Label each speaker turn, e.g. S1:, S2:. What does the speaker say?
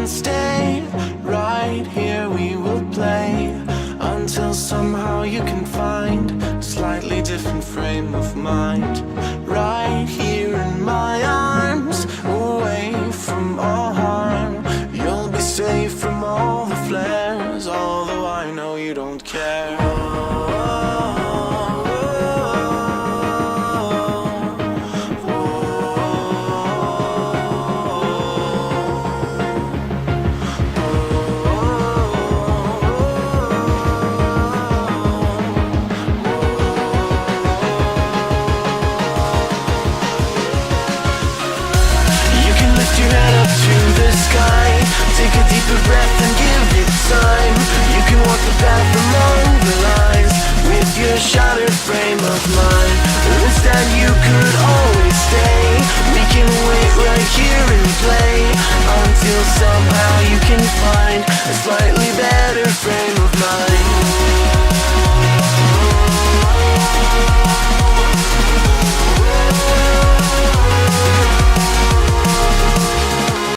S1: stay. Right here we will play until somehow you can find a slightly different frame of mind. Right here in my arms, away from all harm. You'll be safe from all the flares, although I know you don't care. Take a deeper breath and give it time. You can walk the path among the lines with your shattered frame of mind. Instead you could always stay. We can wait right here and play until somehow you can find a slightly better frame